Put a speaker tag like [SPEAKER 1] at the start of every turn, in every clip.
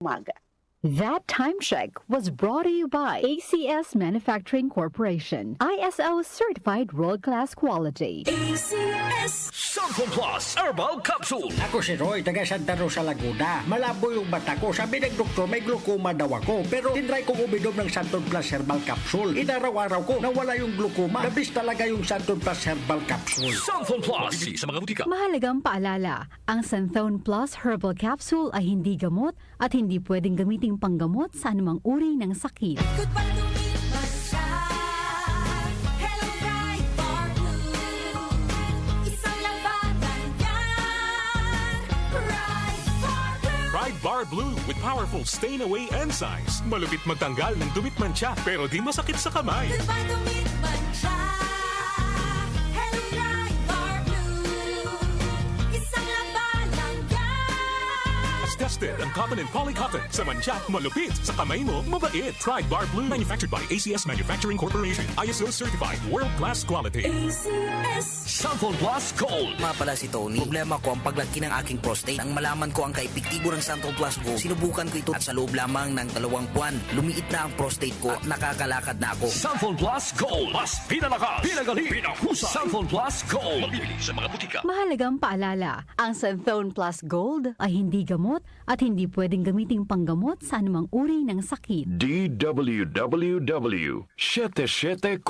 [SPEAKER 1] umaga.
[SPEAKER 2] That time check was brought to you by ACS Manufacturing Corporation, ISO certified world-class quality.
[SPEAKER 3] ACS Santon Plus Herbal Capsule.
[SPEAKER 4] Ako si Roy, taga Santa Rosa, Laguna. Malabo yung mata ko. Sabi ng doktor, may glaucoma daw ako. Pero tinry kong uminom ng Santon Plus Herbal Capsule. Inaraw-araw ko, nawala yung glaucoma. Nabis talaga yung Santon Plus Herbal Capsule.
[SPEAKER 3] Santon Plus. Mabibili sa mga butika.
[SPEAKER 2] Mahalagang paalala, ang Santhone Plus Herbal Capsule ay hindi gamot at hindi pwedeng gamiting panggamot sa anumang uri ng sakit.
[SPEAKER 5] Pride Bar Blue with powerful stain-away enzymes. Malupit magtanggal ng dumit mancha pero di masakit sa kamay. Tested ang cotton and polycotton. Sa mancha, malupit. Sa kamay mo, mabait. Pride Bar Blue. Manufactured by ACS Manufacturing Corporation. ISO certified. World-class quality.
[SPEAKER 3] ACS Santon Plus Gold.
[SPEAKER 6] Nga pala si Tony. Problema ko ang paglaki ng aking prostate. Nang malaman ko ang kaepektibo ng Santon Plus Gold, sinubukan ko ito at sa loob lamang ng 2 buwan, lumiit na ang prostate ko at nakakalakad na ako.
[SPEAKER 3] Santon Plus Gold. Mas pinalakas, pinagaling, pinahusay. Santon Plus Gold. Mabibili sa mga butika.
[SPEAKER 2] Mahalagang paalala, ang Santhone Plus Gold ay hindi gamot at hindi pwedeng gamiting panggamot sa anumang uri ng sakit.
[SPEAKER 7] DWWW 774.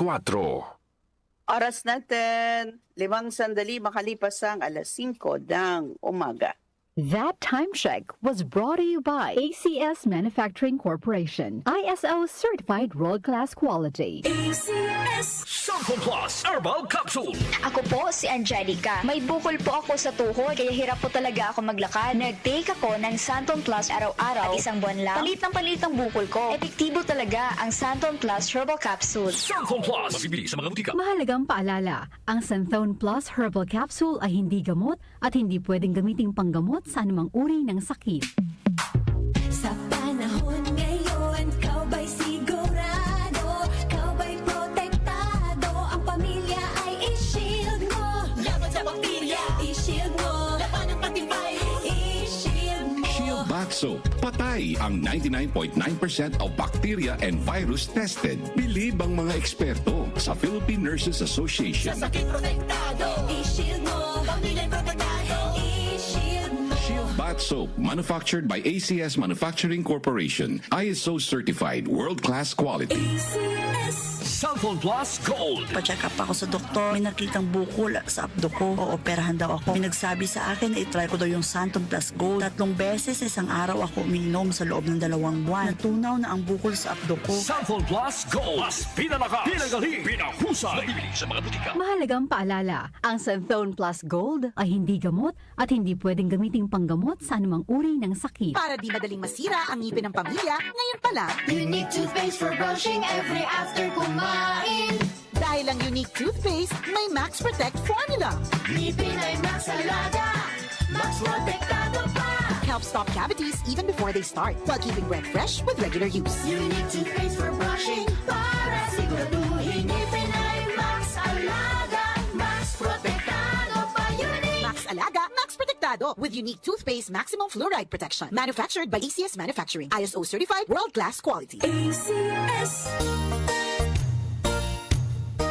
[SPEAKER 1] Oras natin, 5 sandali makalipas ang 5:00 ng umaga.
[SPEAKER 2] That time check was brought to you by ACS Manufacturing Corporation, ISO certified world-class quality.
[SPEAKER 3] ACS Santon Plus Herbal Capsule.
[SPEAKER 8] Ako po si Angelica. May bukol po ako sa tuhod, kaya hirap po talaga ako maglakad. Nag-take ako ng Santon Plus araw-araw at 1 buwan lang. Palit ng bukol ko. Epektibo talaga ang Santon Plus Herbal Capsule.
[SPEAKER 3] Santon Plus. Mabibili sa mga butika.
[SPEAKER 2] Mahalagang paalala, ang Santhone Plus Herbal Capsule ay hindi gamot at hindi pwedeng gamiting panggamot sa anumang uri ng sakit.
[SPEAKER 9] Sa panahon ngayon, kau ba'y sigurado? Kau ba'y protektado? Ang pamilya ay i-shield mo. Laban sa bakterya, i-shield mo. Laban ng pati virus, i-shield mo.
[SPEAKER 10] Shield Bath Soap. Patay ang 99.9% of bacteria and virus tested. Believe ang mga eksperto sa Philippine Nurses Association.
[SPEAKER 9] Sa sakit protektado, i-shield mo. Pamilya'y protektado, i-shield mo.
[SPEAKER 10] Shield Bath Soap, manufactured by ACS Manufacturing Corporation. ISO certified, world-class quality.
[SPEAKER 3] ACS Santon Plus Gold.
[SPEAKER 11] Pa-check up ako sa doktor. May nakitang bukol sa abdo ko. Ooperahan daw ako. May nagsabi sa akin na itry ko daw yung Santon Plus Gold. 3 beses isang araw ako uminom sa loob ng 2 buwan. Natunaw na ang bukol sa abdo ko.
[SPEAKER 3] Santon Plus Gold. Mas pinalakas, pinagaling, pinahusay. Mabibili sa mga butika.
[SPEAKER 2] Mahalagang paalala, ang Santhone Plus Gold ay hindi gamot at hindi pwedeng gamiting panggamot sa anumang uri ng sakit.
[SPEAKER 12] Para di madaling masira ang ngipin ng pamilya, ngayon pa lang,
[SPEAKER 9] Unique toothpaste for brushing every after kumain.
[SPEAKER 12] dahil ang unique toothpaste may Max Protect formula.
[SPEAKER 9] Ngipin ay Max Alaga, Max Protektado pa.
[SPEAKER 12] Helps stop cavities even before they start, while keeping breath fresh with regular use.
[SPEAKER 9] Unique toothpaste for brushing para siguraduhin ngipin ay Max Alaga, Max Protektado pa. Unique
[SPEAKER 12] Max Alaga, Max Protectado with unique toothpaste maximum fluoride protection. Manufactured by ACS Manufacturing. ISO certified world-class quality.
[SPEAKER 3] ACS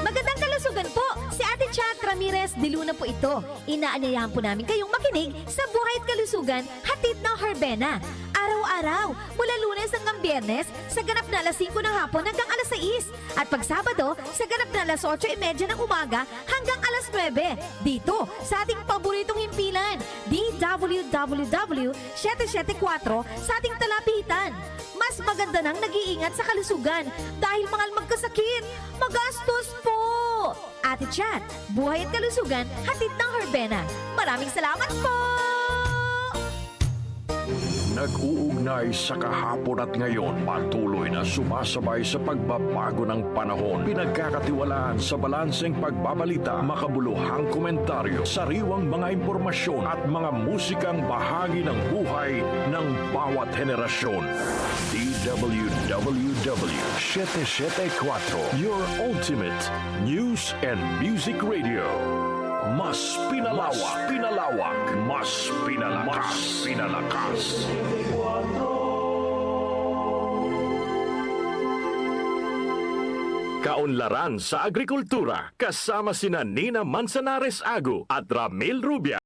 [SPEAKER 13] Magandang kalusugan po! Si Ate Chat Ramirez de Luna po ito. Inaanyayahan po namin kayong makinig sa Buhay at Kalusugan, hatid ng Herbena. Araw-araw, mula Lunes hanggang Biyernes, sa ganap na 5:00 ng hapon hanggang 6:00. At pag Sabado, sa ganap na 8:30 ng umaga hanggang 9:00. Dito, sa ating paboritong himpilan, DWWW 774 sa ating talapitan. Mas maganda nang nag-iingat sa kalusugan dahil mahal magkasakit. Magastos po! Ate Chat, Buhay at Kalusugan, hatid ng Herbena. Maraming salamat po!
[SPEAKER 7] Nag-uugnay sa kahapon at ngayon, patuloy na sumasabay sa pagbabago ng panahon. Pinagkakatiwalaan sa balanseng pagbabalita, makabuluhang komentaryo, sariwang mga impormasyon at mga musikang bahagi ng buhay ng bawat henerasyon. DWWW 774, your ultimate news and music radio. Mas pinalawak, mas pinalakas. kaunlaran sa agrikultura kasama sina Nina Manzanares Ago at Ramil Rubia.